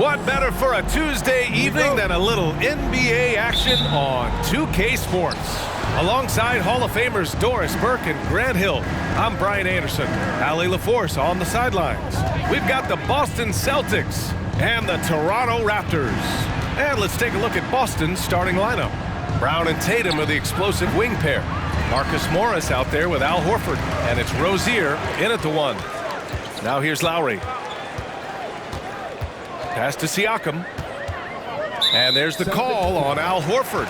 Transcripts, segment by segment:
What better for a Tuesday evening than a little NBA action on 2K Sports? Alongside Hall of Famers Doris Burke and Grant Hill, I'm Brian Anderson. Allie LaForce on the sidelines. We've got the Boston Celtics and the Toronto Raptors. And let's take a look at Boston's starting lineup. Brown and Tatum are the explosive wing pair. Marcus Morris out there with Al Horford. And it's Rozier in at the 1. Now here's Lowry. Pass to Siakam. And there's the call on Al Horford.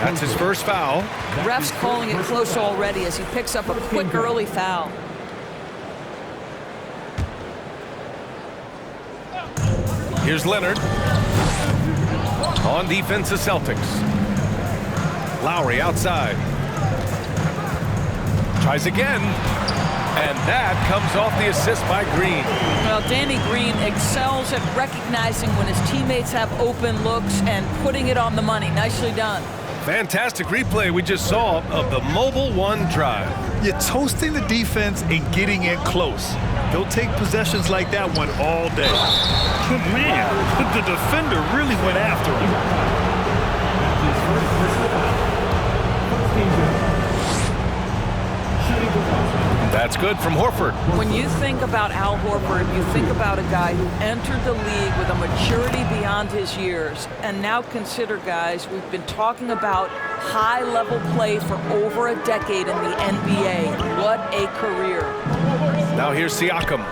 That's his first foul. Ref's calling it close already as he picks up a quick early foul. Here's Leonard. On defense, the Celtics. Lowry outside. Tries again. And that comes off the assist by Green. Well, Danny Green excels at recognizing when his teammates have open looks and putting it on the money. Nicely done. Fantastic replay we just saw of the mobile one drive. You're toasting the defense and getting in close. They'll take possessions like that one all day. Man, the defender really went after him. That's good from Horford. When you think about Al Horford, you think about a guy who entered the league with a maturity beyond his years. And now consider, guys, we've been talking about high-level play for over a decade in the NBA. What a career. Now here's Siakam.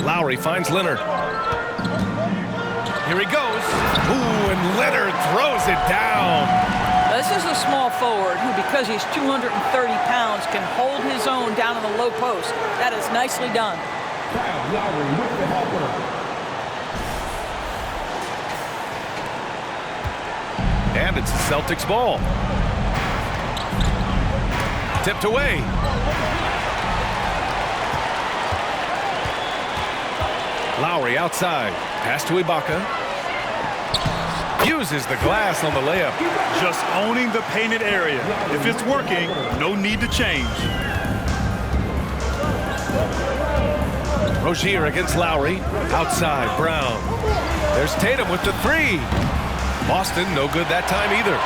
Lowry finds Leonard. Here he goes. Ooh, and Leonard throws it down. This is a small forward who, because he's 230 pounds, can hold his own down in the low post. That is nicely done. And it's the Celtics ball. Tipped away. Lowry outside. Pass to Ibaka. Uses the glass on the layup. Just owning the painted area. If it's working, no need to change. Rozier against Lowry. Outside, Brown. There's Tatum with the 3. Boston, no good that time either.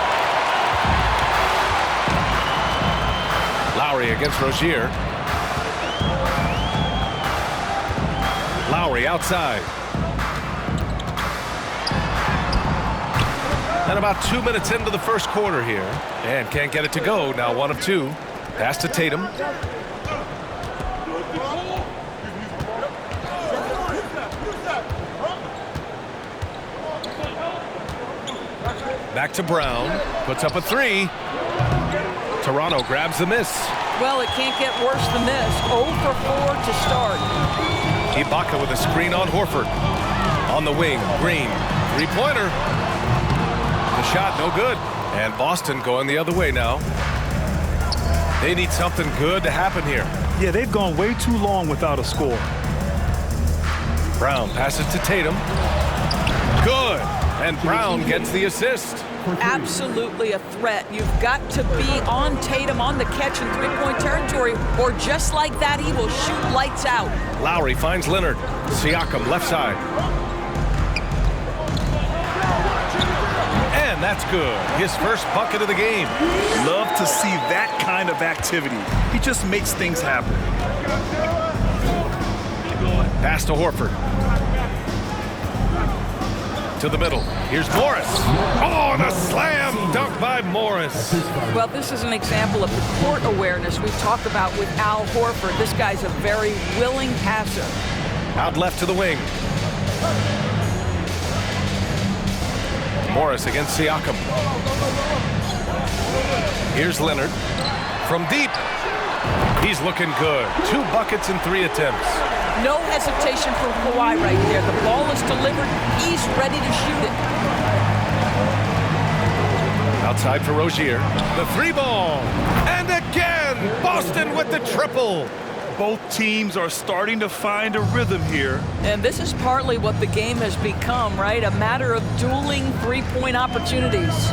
Lowry against Rozier. Lowry outside. And about 2 minutes into the first quarter here. And can't get it to go. Now 1 of 2. Pass to Tatum. Back to Brown. Puts up a 3. Toronto grabs the miss. Well, it can't get worse than this. 0 for 4 to start. Ibaka with a screen on Horford. On the wing, Green. 3-pointer. The shot, no good. And Boston going the other way now. They need something good to happen here. Yeah, they've gone way too long without a score. Brown passes to Tatum. Good. And Brown gets the assist. Absolutely a threat. You've got to be on Tatum on the catch in three-point territory, or just like that, he will shoot lights out. Lowry finds Leonard. Siakam left side. And that's good. His first bucket of the game. Love to see that kind of activity. He just makes things happen. Pass to Horford. To the middle. Here's Morris. Oh, and a slam dunk by Morris. Well, this is an example of the court awareness we talked about with Al Horford. This guy's a very willing passer. Out left to the wing. Morris against Siakam. Here's Leonard. From deep. He's looking good. 2 buckets in 3 attempts. No hesitation from Kawhi right there. The ball is delivered. He's ready to shoot it. Outside for Rozier. The 3-ball. And again, Boston with the triple. Both teams are starting to find a rhythm here. And this is partly what the game has become, right? A matter of dueling three-point opportunities.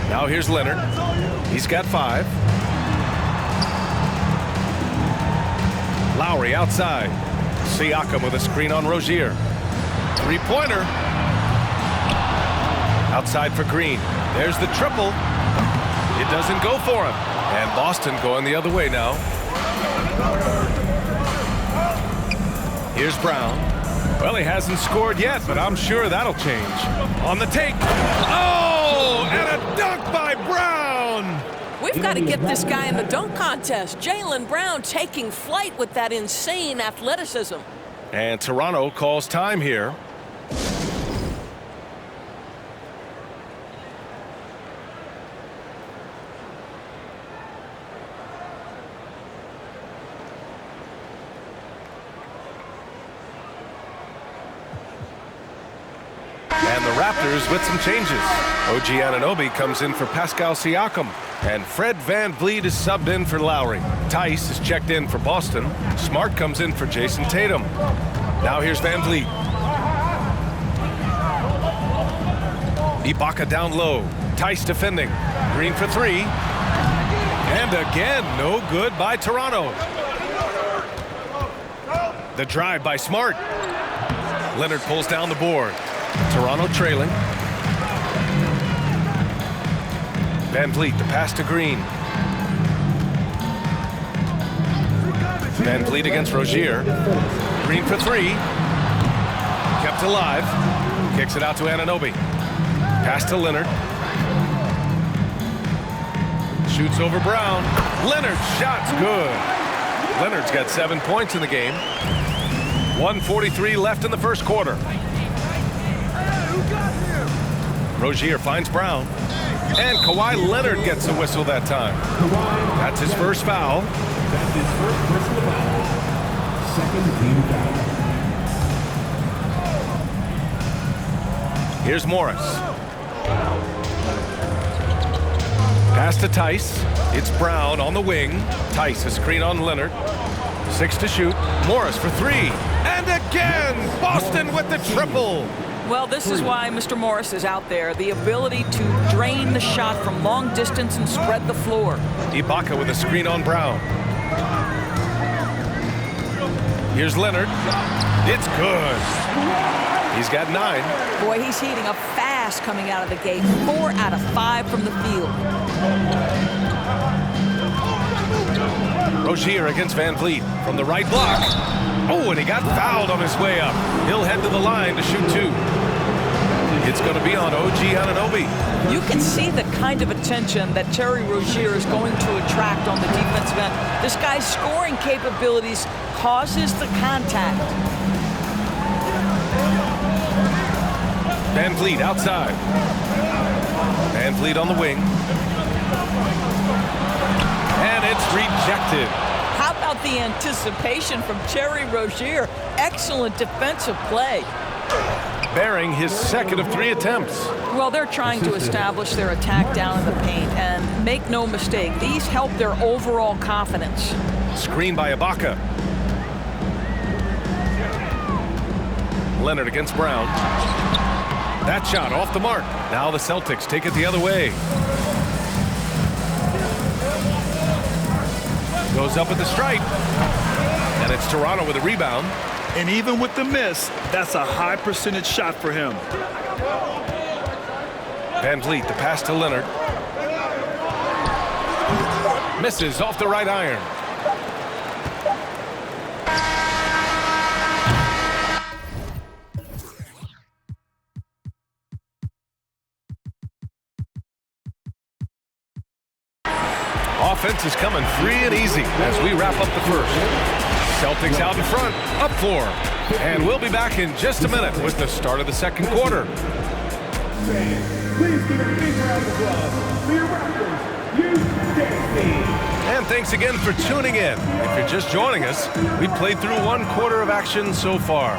Now here's Leonard. He's got 5. Lowry outside. Siakam with a screen on Rozier. Three-pointer. Outside for Green. There's the triple. It doesn't go for him. And Boston going the other way now. Here's Brown. Well, he hasn't scored yet, but I'm sure that'll change. On the take. Oh, and a dunk by Brown. We've got to get this guy in the dunk contest. Jaylen Brown taking flight with that insane athleticism. And Toronto calls time here. And the Raptors with some changes. OG Anunoby comes in for Pascal Siakam. And Fred VanVleet is subbed in for Lowry. Tice is checked in for Boston. Smart comes in for Jason Tatum. Now here's VanVleet. Ibaka down low. Tice defending. Green for three. And again, no good by Toronto. The drive by Smart. Leonard pulls down the board. Toronto trailing. VanVleet, the pass to Green. VanVleet against Rozier. Green for three. Kept alive. Kicks it out to Anunoby. Pass to Leonard. Shoots over Brown. Leonard's shot's good. Leonard's got 7 points in the game. 1:43 left in the first quarter. Rozier finds Brown. And Kawhi Leonard gets a whistle that time. That's his first foul. That's his first personal foul. Second team foul. Here's Morris. Pass to Tice. It's Brown on the wing. Tice, a screen on Leonard. 6 to shoot. Morris for three. And again, Boston with the triple. Well, this is why Mr. Morris is out there. The ability to drain the shot from long distance and spread the floor. Ibaka with a screen on Brown. Here's Leonard. It's good. He's got 9. Boy, he's heating up fast coming out of the gate. 4 out of 5 from the field. Rozier against VanVleet from the right block. Oh, and he got fouled on his way up. He'll head to the line to shoot 2. It's going to be on OG Anunoby. You can see the kind of attention that Terry Rozier is going to attract on the defensive end. This guy's scoring capabilities causes the contact. VanVleet outside. VanVleet on the wing. And it's rejected. How about the anticipation from Terry Rozier? Excellent defensive play. Bearing his second of 3 attempts. Well, they're trying to establish their attack down in the paint, and make no mistake, these help their overall confidence. Screen by Ibaka. Leonard against Brown. That shot off the mark. Now the Celtics take it the other way. Goes up at the stripe. And it's Toronto with a rebound. And even with the miss, that's a high percentage shot for him. VanVleet, the pass to Leonard. Misses off the right iron. Offense is coming free and easy as we wrap up the first. Celtics out in front, up 4. And we'll be back in just a minute with the start of the second quarter. Please give a big round of applause for your Raptors, And thanks again for tuning in. If you're just joining us, we've played through 1 quarter of action so far.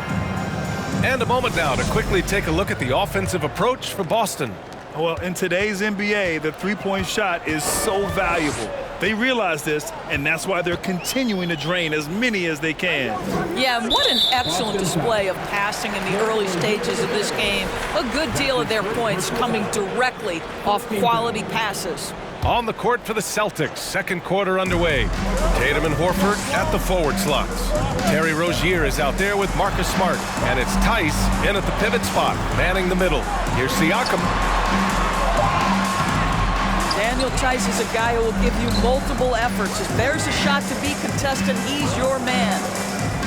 And a moment now to quickly take a look at the offensive approach for Boston. Well, in today's NBA, the three-point shot is so valuable. They realize this, and that's why they're continuing to drain as many as they can. Yeah, what an excellent display of passing in the early stages of this game. A good deal of their points coming directly off quality passes. On the court for the Celtics, second quarter underway. Tatum and Horford at the forward slots. Terry Rozier is out there with Marcus Smart, and it's Tice in at the pivot spot, manning the middle. Here's Siakam. Daniel Tice is a guy who will give you multiple efforts. If there's a shot to be contested, he's your man.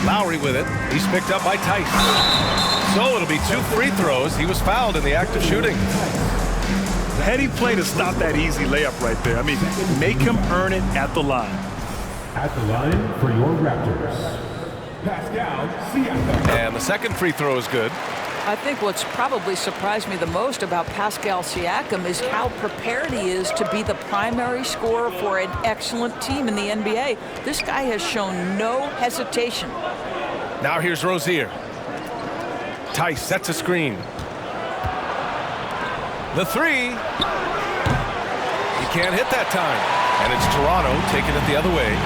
Lowry with it. He's picked up by Tice. So it'll be 2 free throws. He was fouled in the act of shooting. Heady play to stop that easy layup right there. I mean, make him earn it at the line. At the line for your Raptors, Pascal Siakam. And the second free throw is good. I think what's probably surprised me the most about Pascal Siakam is how prepared he is to be the primary scorer for an excellent team in the NBA. This guy has shown no hesitation. Now here's Rozier. Tice sets a screen. The three. He can't hit that time. And it's Toronto taking it the other way.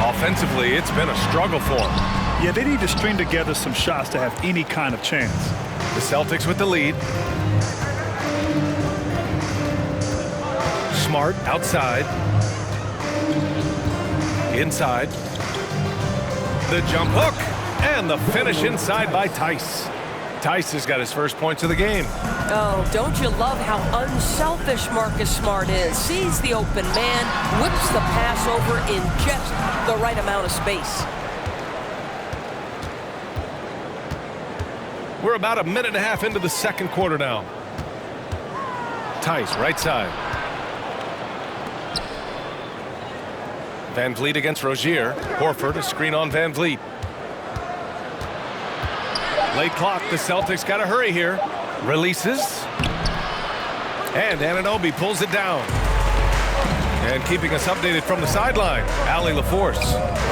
Offensively, it's been a struggle for him. Yeah, they need to string together some shots to have any kind of chance. The Celtics with the lead. Smart outside. Inside. The jump hook. And the finish inside by Tice. Tice has got his first points of the game. Oh, don't you love how unselfish Marcus Smart is? Sees the open man, whips the pass over in just the right amount of space. We're about a minute and a half into the second quarter now. Tice, right side. Van Vliet against Rozier. Horford, a screen on Van Vliet. Late clock, the Celtics got to hurry here. Releases. And Anunoby pulls it down. And keeping us updated from the sideline, Allie LaForce.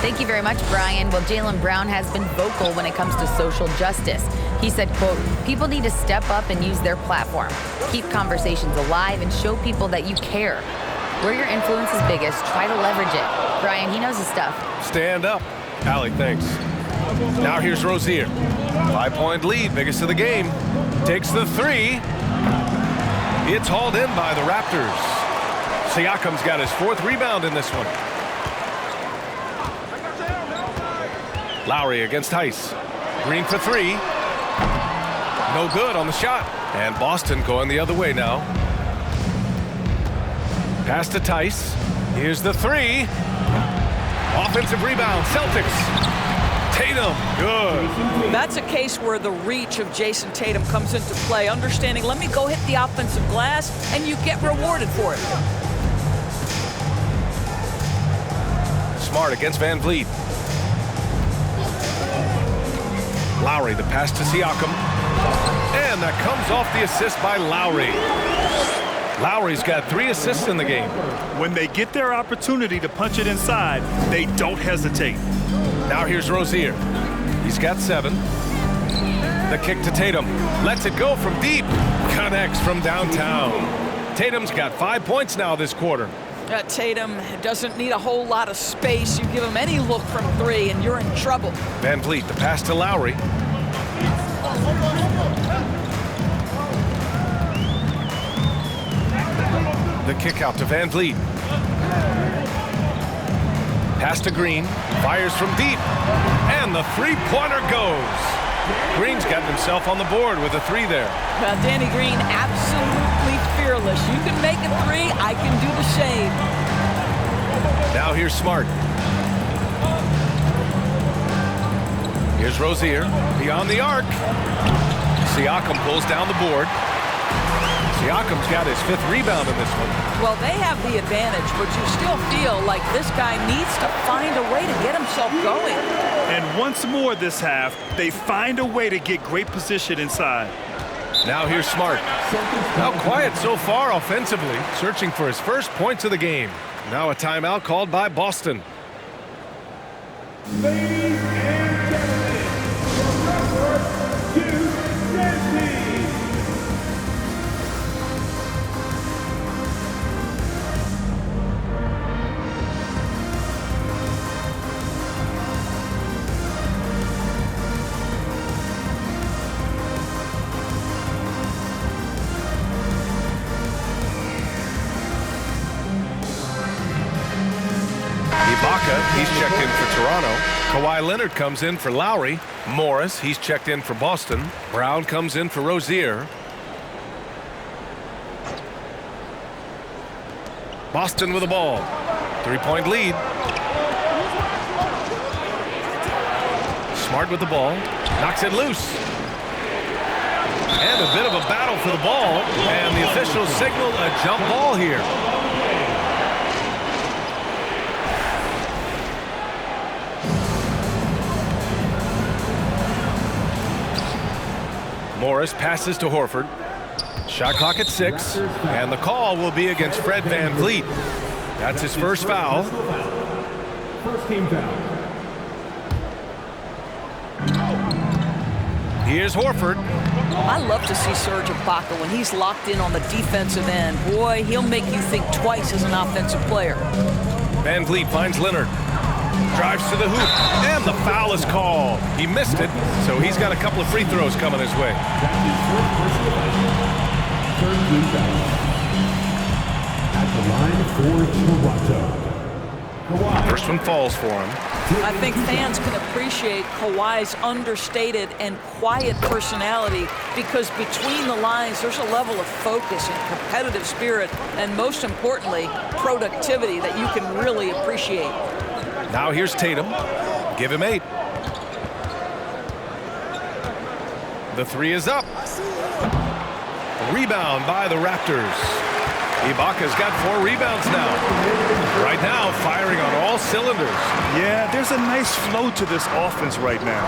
Thank you very much, Brian. Well, Jaylen Brown has been vocal when it comes to social justice. He said, quote, people need to step up and use their platform. Keep conversations alive and show people that you care. Where your influence is biggest, try to leverage it. Brian, he knows his stuff. Stand up. Allie, thanks. Now here's Rozier. 5-point lead, biggest of the game. Takes the three. It's hauled in by the Raptors. Siakam's got his 4th rebound in this one. Lowry against Tice. Green for 3. No good on the shot. And Boston going the other way now. Pass to Tice. Here's the 3. Offensive rebound, Celtics. Tatum, good. That's a case where the reach of Jason Tatum comes into play. Understanding, let me go hit the offensive glass, and you get rewarded for it. Smart against Van Vliet. Lowry, the pass to Siakam. And that comes off the assist by Lowry. Lowry's got 3 assists in the game. When they get their opportunity to punch it inside, they don't hesitate. Now here's Rozier. He's got 7. The kick to Tatum. Lets it go from deep. Connects from downtown. Tatum's got 5 points now this quarter. Tatum doesn't need a whole lot of space. You give him any look from 3, and you're in trouble. Van Vliet, the pass to Lowry. The kick out to Van Vliet. Pass to Green. Fires from deep. And the three-pointer goes. Green's gotten himself on the board with a 3 there. Danny Green, absolutely fearless. You can make a 3, I can do the same. Now here's Smart. Here's Rozier, beyond the arc. Siakam pulls down the board. Siakam's got his 5th rebound in this one. Well, they have the advantage, but you still feel like this guy needs to find a way to get himself going. And once more this half, they find a way to get great position inside. Now here's Smart. Now quiet so far offensively, searching for his first points of the game. Now a timeout called by Boston. Ladies and gentlemen, your record to Disney. Kawhi Leonard comes in for Lowry. Morris, he's checked in for Boston. Brown comes in for Rozier. Boston with the ball. 3-point lead. Smart with the ball. Knocks it loose. And a bit of a battle for the ball. And the officials signal a jump ball here. Morris passes to Horford. Shot clock at 6. And the call will be against Fred VanVleet. That's his first foul. First team foul. Here's Horford. I love to see Serge Ibaka when he's locked in on the defensive end. Boy, he'll make you think twice as an offensive player. VanVleet finds Leonard. Drives to the hoop. And the foul is called. He missed it, so he's got a couple of free throws coming his way. Third team foul. At the line for Toronto. Kawhi. First one falls for him. I think fans can appreciate Kawhi's understated and quiet personality because between the lines, there's a level of focus and competitive spirit, and most importantly, productivity that you can really appreciate. Now here's Tatum. Give him 8. The 3 is up. Rebound by the Raptors. Ibaka's got 4 rebounds now. Right now, firing on all cylinders. Yeah, there's a nice flow to this offense right now.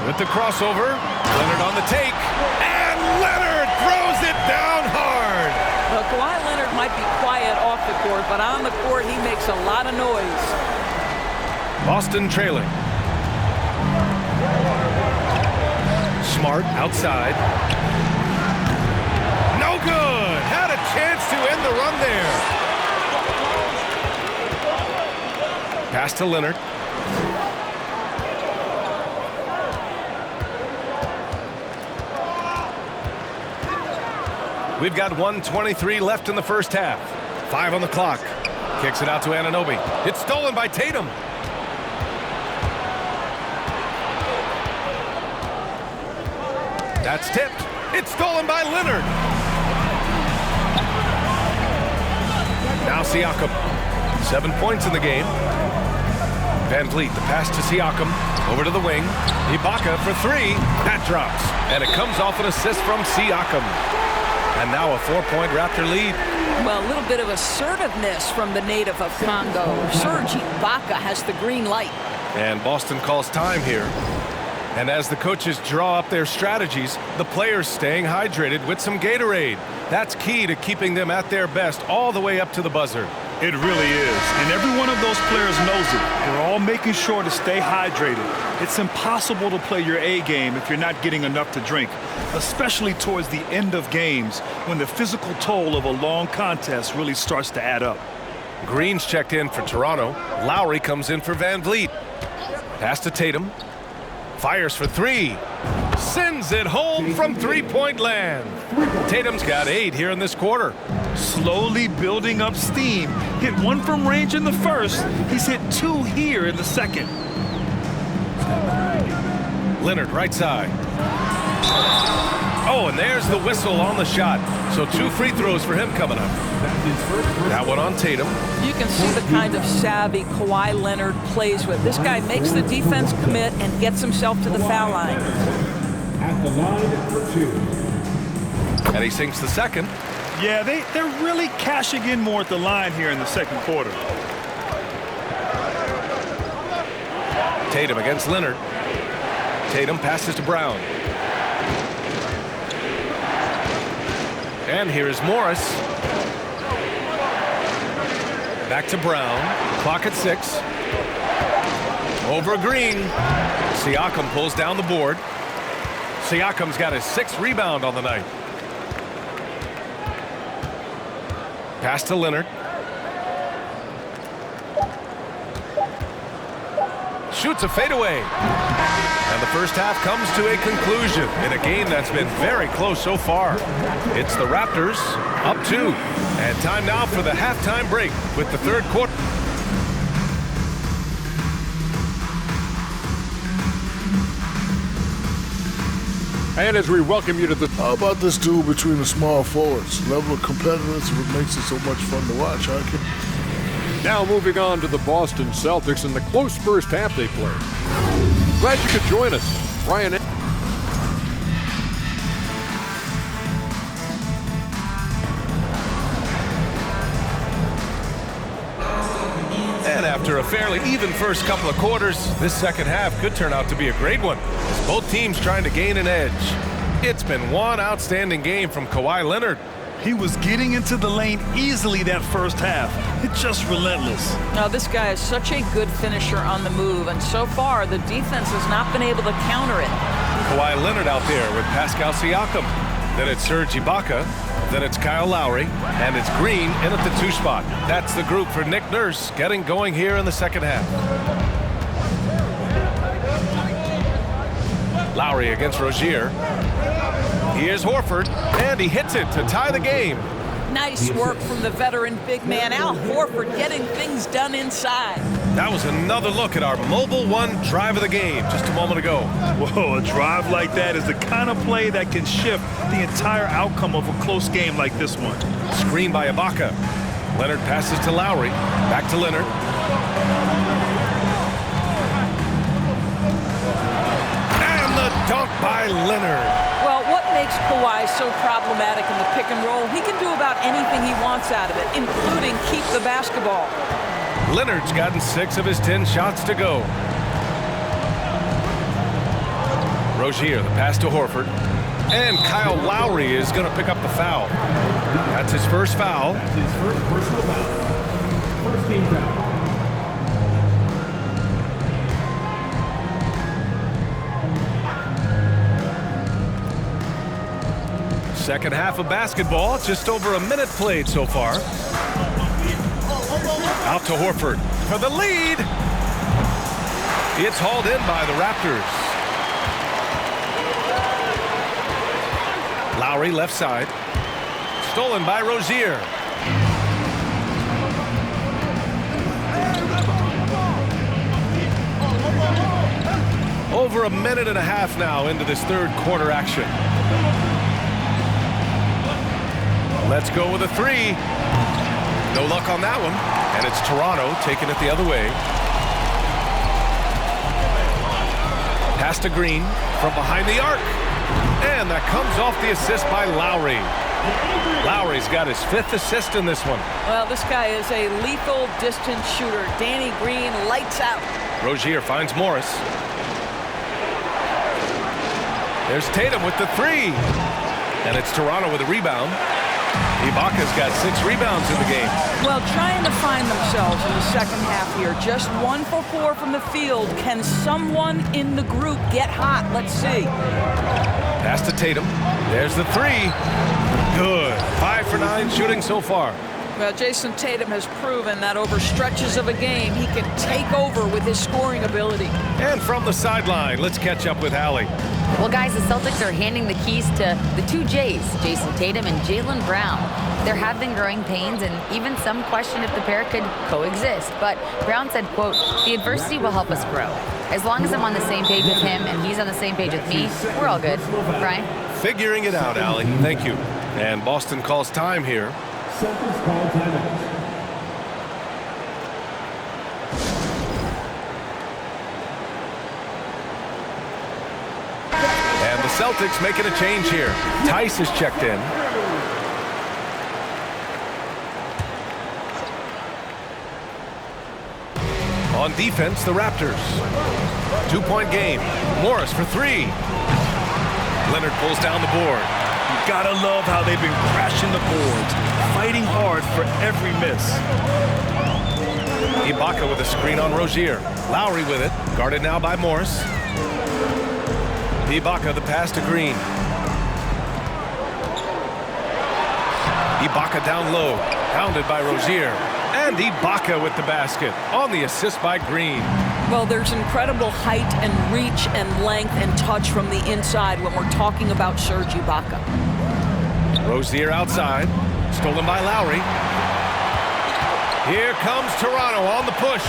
With the crossover, Leonard on the take, and Leonard throws it down hard. Well, Kawhi Leonard might be quiet off the court, but on the court, he makes a lot of noise. Boston trailing. Smart outside. No good. Had a chance to end the run there. Pass to Leonard. We've got 1:23 left in the first half. 5 on the clock. Kicks it out to Anunoby. It's stolen by Tatum. That's tipped. It's stolen by Leonard. Now Siakam. 7 points in the game. VanVleet, the pass to Siakam. Over to the wing. Ibaka for 3. That drops. And it comes off an assist from Siakam. And now a 4-point Raptor lead. Well, a little bit of assertiveness from the native of Congo. Serge Ibaka has the green light. And Boston calls time here. And as the coaches draw up their strategies, the players staying hydrated with some Gatorade. That's key to keeping them at their best all the way up to the buzzer. It really is. And every one of those players knows it. They're all making sure to stay hydrated. It's impossible to play your A game if you're not getting enough to drink, especially towards the end of games when the physical toll of a long contest really starts to add up. Green's checked in for Toronto. Lowry comes in for VanVleet. Pass to Tatum. Fires for 3. Sends it home from 3-point land. Tatum's got 8 here in this quarter. Slowly building up steam. Hit 1 from range in the first. He's hit 2 here in the second. Leonard right side. Oh, and there's the whistle on the shot. So 2 free throws for him coming up. That one on Tatum. You can see the kind of savvy Kawhi Leonard plays with. This guy makes the defense commit and gets himself to the foul line. At the line for 2. And he sinks the second. Yeah, they're really cashing in more at the line here in the second quarter. Tatum against Leonard. Tatum passes to Brown. And here is Morris. Back to Brown. Clock at 6. Over Green. Siakam pulls down the board. Siakam's got his 6th rebound on the night. Pass to Leonard. Shoots a fadeaway. And the first half comes to a conclusion in a game that's been very close so far. It's the Raptors up 2. And time now for the halftime break with the third quarter. And as we welcome you to the... How about this duel between the small forwards? Level of competitiveness is what makes it so much fun to watch, huh, kid? Now moving on to the Boston Celtics and the close first half they played. Glad you could join us. Brian. And after a fairly even first couple of quarters, this second half could turn out to be a great one, as both teams trying to gain an edge. It's been one outstanding game from Kawhi Leonard. He was getting into the lane easily that first half. It's just relentless. Now, this guy is such a good finisher on the move, and so far, the defense has not been able to counter it. Kawhi Leonard out there with Pascal Siakam. Then it's Serge Ibaka. Then it's Kyle Lowry. And it's Green in at the 2 spot. That's the group for Nick Nurse getting going here in the second half. Lowry against Rozier. Here's Horford, and he hits it to tie the game. Nice work from the veteran big man, Al Horford, getting things done inside. That was another look at our Mobile One drive of the game just a moment ago. Whoa, a drive like that is the kind of play that can shift the entire outcome of a close game like this one. Screen by Ibaka. Leonard passes to Lowry. Back to Leonard. And the dunk by Leonard. Well, what makes Kawhi so problematic in the pick and roll? He can do about anything he wants out of it, including keep the basketball. Leonard's gotten 6 of his 10 shots to go. Rozier, the pass to Horford. And Kyle Lowry is going to pick up the foul. That's his first foul. That's his first personal foul. First team foul. Second half of basketball, just over a minute played so far. Out to Horford for the lead. It's hauled in by the Raptors. Lowry left side. Stolen by Rozier. Over a minute and a half now into this third quarter action. Let's go with a 3. No luck on that one. And it's Toronto taking it the other way. Pass to Green from behind the arc. And that comes off the assist by Lowry. Lowry's got his 5th assist in this one. Well, this guy is a lethal distance shooter. Danny Green lights out. Rozier finds Morris. There's Tatum with the 3. And it's Toronto with a rebound. Ibaka's got 6 rebounds in the game. Well, trying to find themselves in the second half here. Just 1 for 4 from the field. Can someone in the group get hot? Let's see. Pass to Tatum. There's the 3. Good. 5 for 9 shooting so far. Well, Jason Tatum has proven that over stretches of a game, he can take over with his scoring ability. And from the sideline, let's catch up with Allie. Well, guys, the Celtics are handing the keys to the 2 J's, Jason Tatum and Jaylen Brown. There have been growing pains, and even some question if the pair could coexist. But Brown said, quote, "The adversity will help us grow. As long as I'm on the same page with him and he's on the same page with me, we're all good." Brian? Figuring it out, Allie. Thank you. And Boston calls time here. Celtics call timeout. And the Celtics making a change here. Tice is checked in. On defense, the Raptors. 2-point game. Morris for 3. Leonard pulls down the board. You gotta love how they've been crashing the boards, fighting hard for every miss. Ibaka with a screen on Rozier. Lowry with it, guarded now by Morris. Ibaka the pass to Green. Ibaka down low, pounded by Rozier. And Ibaka with the basket on the assist by Green. Well, there's incredible height and reach and length and touch from the inside when we're talking about Serge Ibaka. Rozier outside, stolen by Lowry. Here comes Toronto on the push.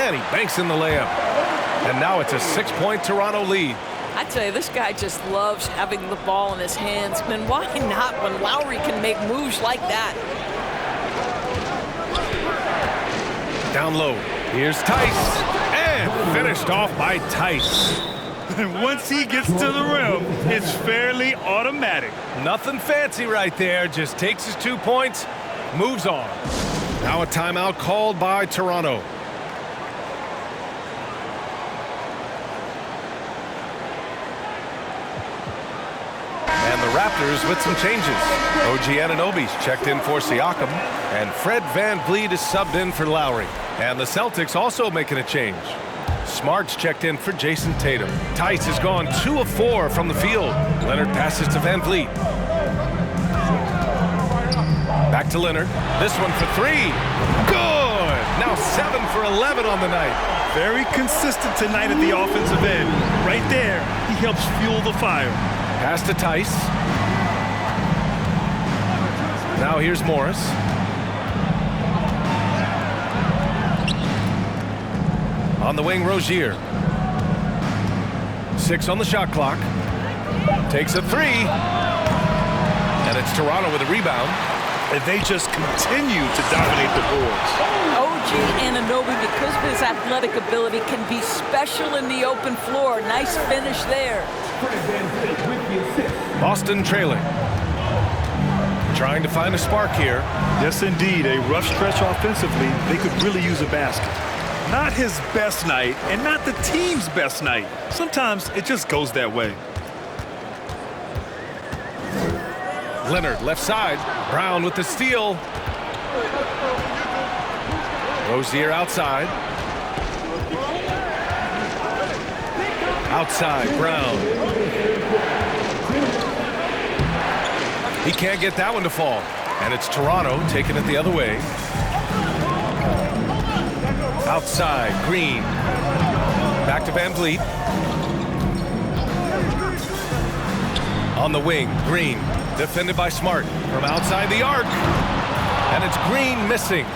And he banks in the layup. And now it's a 6-point Toronto lead. I tell you, this guy just loves having the ball in his hands. And why not when Lowry can make moves like that? Down low. Here's Tice. And finished off by Tice. And once he gets to the rim, it's fairly automatic. Nothing fancy right there. Just takes his 2 points, moves on. Now a timeout called by Toronto. And the Raptors with some changes. OG Anunoby's checked in for Siakam, and Fred VanVleet is subbed in for Lowry. And the Celtics also making a change. Smart's checked in for Jason Tatum. Tice has gone 2 of 4 from the field. Leonard passes to VanVleet. Back to Leonard. This one for 3. Good! Now 7 for 11 on the night. Very consistent tonight at the offensive end. Right there, he helps fuel the fire. Pass to Tice. Now here's Morris. On the wing, Rozier. 6 on the shot clock. Takes a 3. And it's Toronto with a rebound. And they just continue to dominate the boards. OG Anunoby, because of his athletic ability, can be special in the open floor. Nice finish there. Boston trailing. Trying to find a spark here. Yes, indeed. A rough stretch offensively. They could really use a basket. Not his best night, and not the team's best night. Sometimes it just goes that way. Leonard, left side. Brown with the steal. Rozier outside. Outside, Brown. He can't get that one to fall. And it's Toronto taking it the other way. Outside, Green. Back to VanVleet. On the wing, Green. Defended by Smart from outside the arc. And it's Green missing.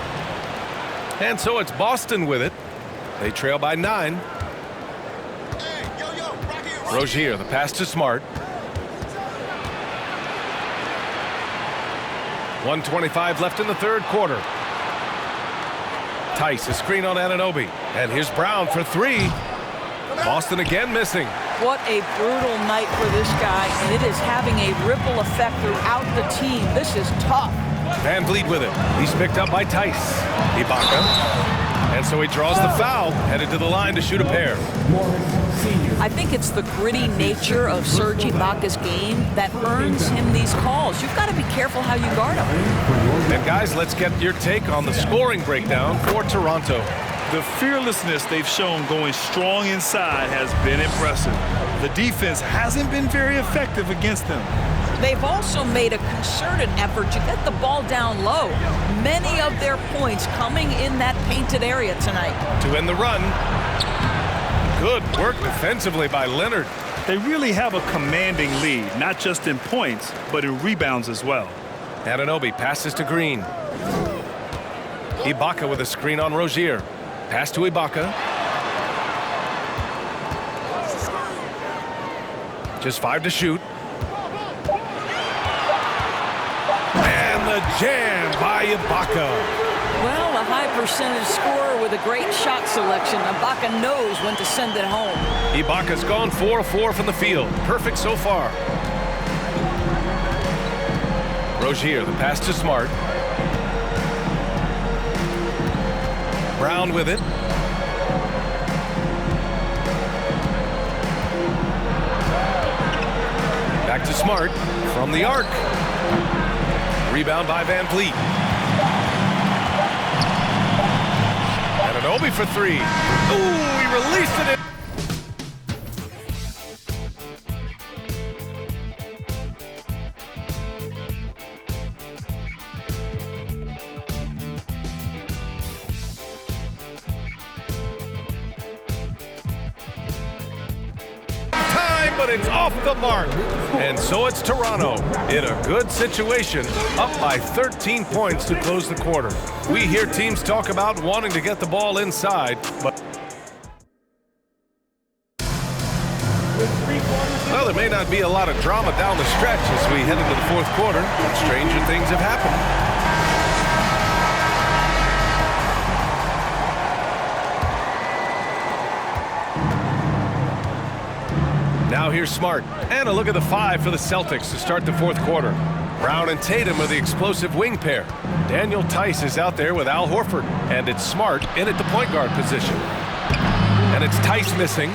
And so it's Boston with it. They trail by 9. Rozier, the pass to Smart. 1:25 left in the third quarter. Tice, a screen on Anunoby. And here's Brown for 3. Boston again missing. What a brutal night for this guy, and it is having a ripple effect throughout the team. This is tough. VanVleet with it. He's picked up by Tice. Ibaka. And so he draws the foul, headed to the line to shoot a pair. I think it's the gritty nature of Serge Ibaka's game that earns him these calls. You've got to be careful how you guard him. And guys, let's get your take on the scoring breakdown for Toronto. The fearlessness they've shown going strong inside has been impressive. The defense hasn't been very effective against them. They've also made a concerted effort to get the ball down low. Many of their points coming in that painted area tonight. To end the run. Good work defensively by Leonard. They really have a commanding lead, not just in points, but in rebounds as well. Anunoby passes to Green. Ibaka with a screen on Rozier. Pass to Ibaka. Just 5 to shoot. And the jam by Ibaka. Well, a high percentage scorer with a great shot selection. Ibaka knows when to send it home. Ibaka's gone 4 of 4 from the field. Perfect so far. Rozier, the pass to Smart. Brown with it. Back to Smart from the arc. Rebound by VanVleet. Anunoby for 3. Ooh, he released it. But it's off the mark. And so it's Toronto in a good situation, up by 13 points to close the quarter. We hear teams talk about wanting to get the ball inside, but Well, there may not be a lot of drama down the stretch as we head into the fourth quarter, but stranger things have happened. Now here's Smart. And a look at the 5 for the Celtics to start the fourth quarter. Brown and Tatum are the explosive wing pair. Daniel Tice is out there with Al Horford. And it's Smart in at the point guard position. And it's Tice missing.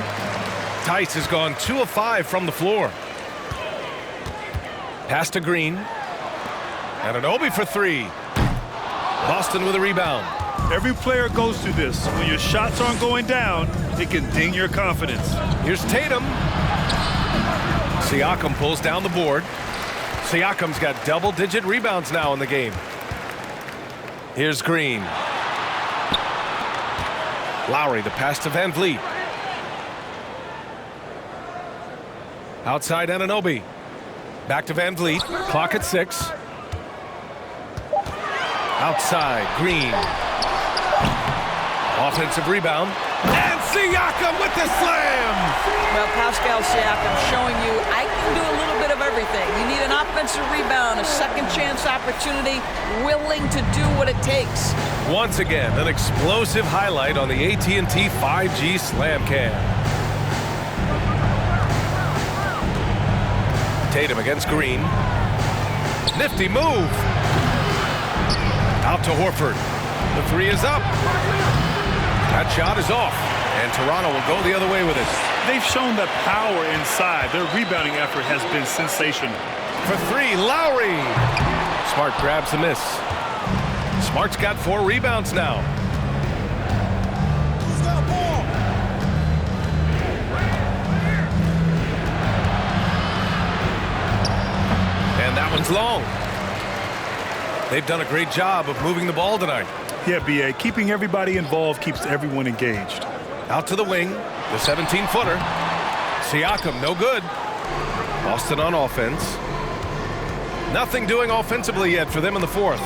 Tice has gone 2 of 5 from the floor. Pass to Green. And an Obi for 3. Boston with a rebound. Every player goes through this. When your shots aren't going down, it can ding your confidence. Here's Tatum. Siakam pulls down the board. Siakam's got double-digit rebounds now in the game. Here's Green. Lowry, the pass to Van Vliet. Outside Anunoby. Back to Van Vliet. Clock at 6. Outside, Green. Offensive rebound. And Siakam with the slam! Well, Pascal Siakam showing you I can do a little bit of everything. You need an offensive rebound, a second chance opportunity, willing to do what it takes. Once again, an explosive highlight on the AT&T 5G Slam Cam. Tatum against Green. Nifty move. Out to Horford. The 3 is up. That shot is off. And Toronto will go the other way with it. They've shown that power inside. Their rebounding effort has been sensational. For 3, Lowry. Smart grabs the miss. Smart's got 4 rebounds now. And that one's long. They've done a great job of moving the ball tonight. Yeah, B.A. Keeping everybody involved keeps everyone engaged. Out to the wing, the 17-footer. Siakam, no good. Boston on offense. Nothing doing offensively yet for them in the fourth.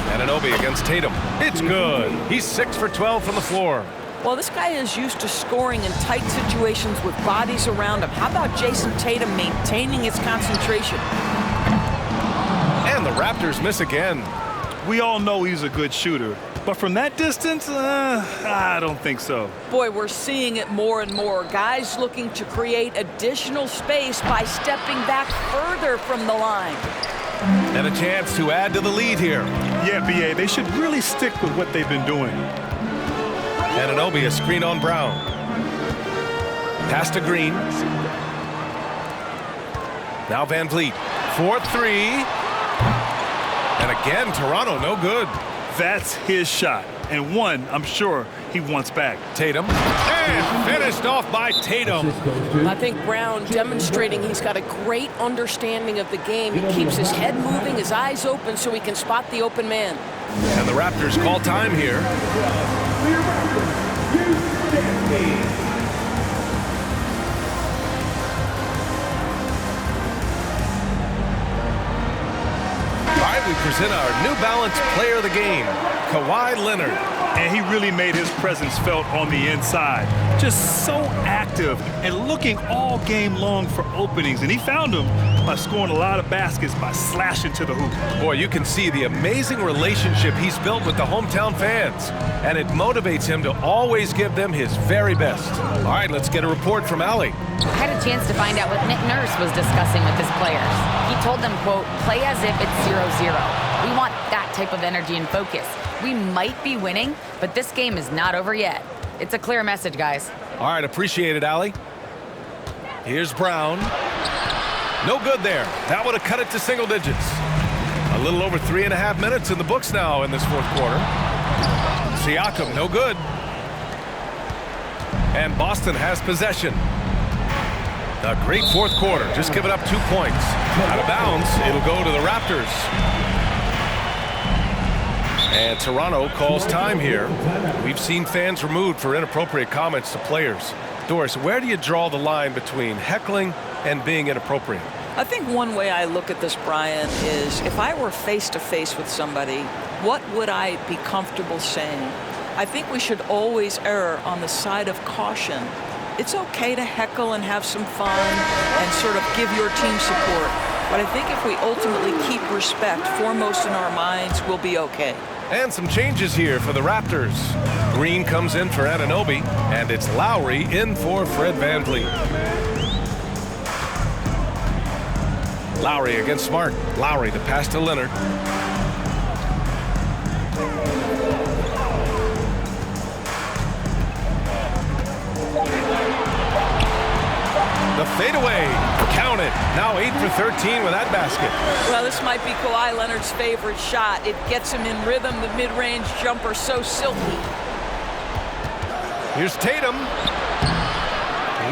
Anunoby against Tatum. It's good. He's 6 for 12 from the floor. Well, this guy is used to scoring in tight situations with bodies around him. How about Jason Tatum maintaining his concentration? And the Raptors miss again. We all know he's a good shooter. But from that distance, I don't think so. Boy, we're seeing it more and more. Guys looking to create additional space by stepping back further from the line. And a chance to add to the lead here. Yeah, B.A., they should really stick with what they've been doing. Anunoby, a screen on Brown. Pass to Green. Now Van Vliet. 4-3. And again, Toronto, no good. That's his shot. And one, I'm sure, he wants back. Tatum. And finished off by Tatum. I think Brown demonstrating he's got a great understanding of the game. He keeps his head moving, his eyes open so he can spot the open man. And the Raptors call time here. We present our New Balance Player of the Game, Kawhi Leonard. And he really made his presence felt on the inside. Just so active and looking all game long for openings. And he found them by scoring a lot of baskets by slashing to the hoop. Boy, you can see the amazing relationship he's built with the hometown fans. And it motivates him to always give them his very best. All right, let's get a report from Allie. I had a chance to find out what Nick Nurse was discussing with his players. He told them, quote, play as if it's 0-0. We want that type of energy and focus. We might be winning, but this game is not over yet. It's a clear message, guys. All right, appreciate it, Allie. Here's Brown. No good there. That would have cut it to single digits. A little over 3.5 minutes in the books now in this fourth quarter. Siakam, no good. And Boston has possession. A great fourth quarter, just giving up 2 points. Out of bounds, it'll go to the Raptors. And Toronto calls time here. We've seen fans removed for inappropriate comments to players. Doris, where do you draw the line between heckling and being inappropriate? I think one way I look at this, Brian, is if I were face-to-face with somebody, what would I be comfortable saying? I think we should always err on the side of caution. It's okay to heckle and have some fun and sort of give your team support. But I think if we ultimately keep respect foremost in our minds, we'll be okay. And some changes here for the Raptors. Green comes in for Anunoby, and it's Lowry in for Fred VanVleet. Lowry against Smart. Lowry, the pass to Leonard. The fadeaway, count it. Now 8 for 13 with that basket. Well, this might be Kawhi Leonard's favorite shot. It gets him in rhythm, the mid-range jumper so silky. Here's Tatum.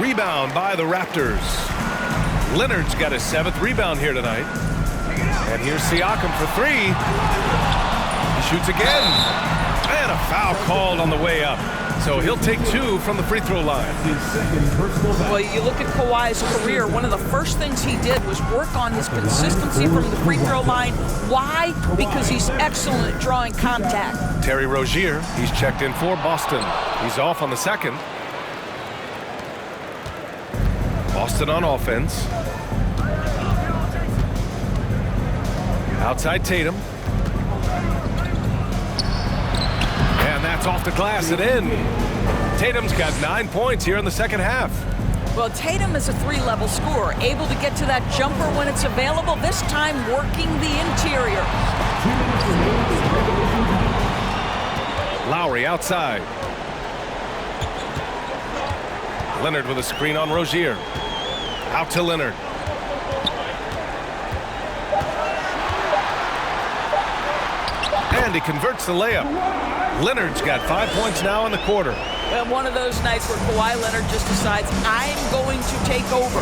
Rebound by the Raptors. Leonard's got his 7th rebound here tonight. And here's Siakam for 3. He shoots again. And a foul called on the way up. So he'll take 2 from the free throw line. Well, you look at Kawhi's career, one of the first things he did was work on his consistency from the free throw line. Why? Because he's excellent at drawing contact. Terry Rozier, he's checked in for Boston. He's off on the 2nd. Boston on offense. Outside Tatum. And that's off the glass and in. Tatum's got 9 points here in the second half. Well, Tatum is a 3-level scorer, able to get to that jumper when it's available, this time working the interior. Lowry outside. Leonard with a screen on Rozier. Out to Leonard. And he converts the layup. Leonard's got 5 points now in the quarter. Well, one of those nights where Kawhi Leonard just decides, I'm going to take over.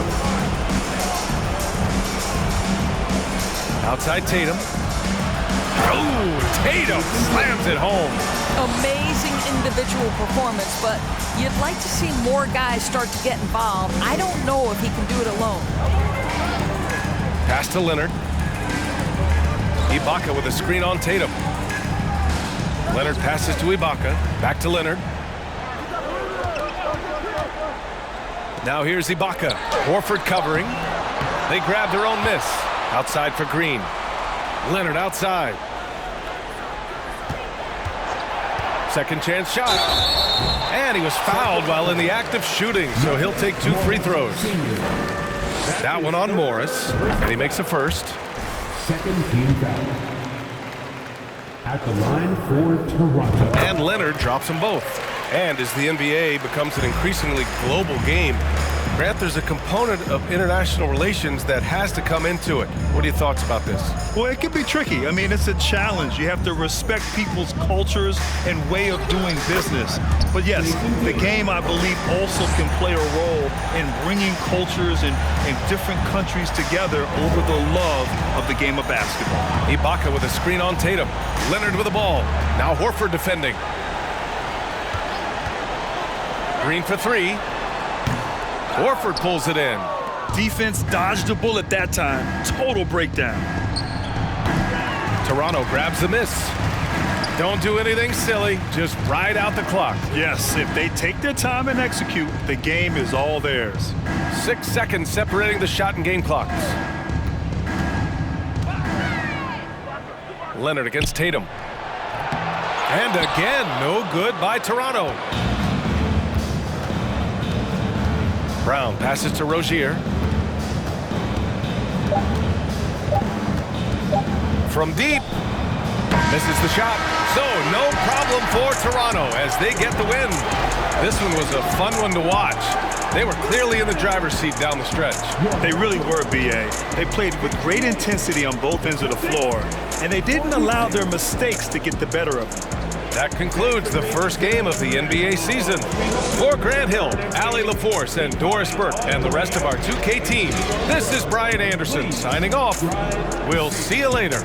Outside Tatum. Oh, Tatum slams it home. Amazing individual performance, but you'd like to see more guys start to get involved. I don't know if he can do it alone. Pass to Leonard. Ibaka with a screen on Tatum. Leonard passes to Ibaka. Back to Leonard. Now here's Ibaka. Horford covering. They grab their own miss. Outside for Green. Leonard outside. Second chance shot. And he was fouled while in the act of shooting, so he'll take 2 free throws. That one on Morris, and he makes a first. Second team foul. At the line for Toronto. And Leonard drops them both. And as the NBA becomes an increasingly global game, Grant, there's a component of international relations that has to come into it. What are your thoughts about this? Well, it can be tricky. I mean, it's a challenge. You have to respect people's cultures and way of doing business. But yes, the game, I believe, also can play a role in bringing cultures and different countries together over the love of the game of basketball. Ibaka with a screen on Tatum. Leonard with the ball. Now Horford defending. Green for 3. Horford pulls it in. Defense dodged a bullet that time. Total breakdown. Toronto grabs the miss. Don't do anything silly. Just ride out the clock. Yes, if they take their time and execute, the game is all theirs. 6 seconds separating the shot and game clocks. Leonard against Tatum. And again, no good by Toronto. Brown passes to Rozier. From deep. Misses the shot. So no problem for Toronto as they get the win. This one was a fun one to watch. They were clearly in the driver's seat down the stretch. They really were, B.A. They played with great intensity on both ends of the floor, and they didn't allow their mistakes to get the better of them. That concludes the first game of the NBA season. For Grant Hill, Allie LaForce, and Doris Burke, and the rest of our 2K team, this is Brian Anderson signing off. We'll see you later.